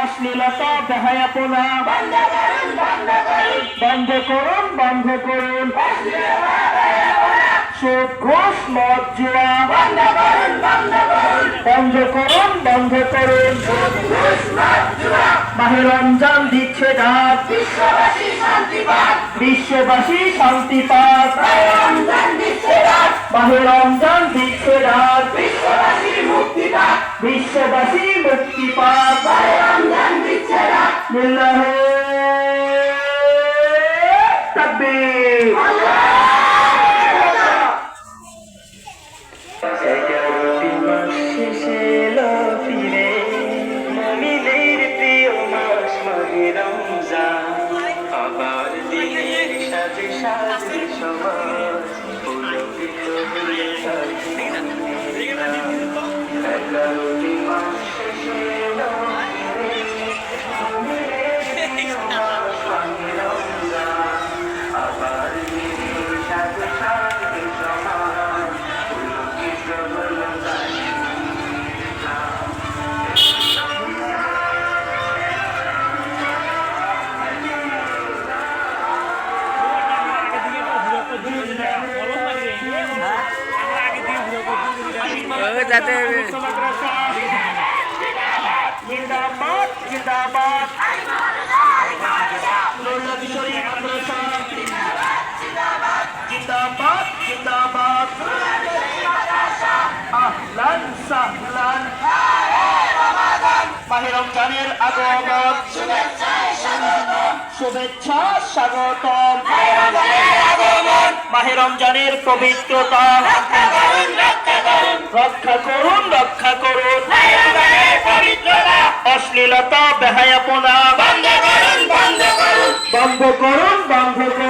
অশ্লীলতা বেহায়াপনা বন্ধ করুন, বন্ধ করুন। সুদ ঘুষ মদ জুয়া বন্ধ করুন, বন্ধ করুন। মাহে রমজান দিচ্ছে ডাক, বিশ্ববাসী শান্তি পাক। মাহে রমজান দিচ্ছে ডাক, বিশ্ববাসী মুক্তি পাক। লিল্লাহে তাকবীর। 11টি মাস শেষে এলো ফিরে, মুমিনের প্রিয় মাস মাহে রমজান। আবার দিনের সাজে সাজে সমাজ পুলকিত হয়ে থাকে। 11টি মাস শেষে এলো ফিরে, মুমিনের প্রিয় মাস মাহে রমজান। আবার দিনের সাজে সাজে সমাজ পুলকিত হয়ে থাকে। জিন্দাবাদ জিন্দাবাদ নুরুল শরীফ মাদ্রাসা জিন্দাবাদ জিন্দাবাদ। আহলান সাহলান মাহে রমজানের আগমন, শুভেচ্ছা স্বাগতম। মাহে রমজানের পবিত্রতা রক্ষা করুন, রক্ষা করুন। অশ্লীলতা বেহায়াপনা বন্ধ করুন, বন্ধ করুন।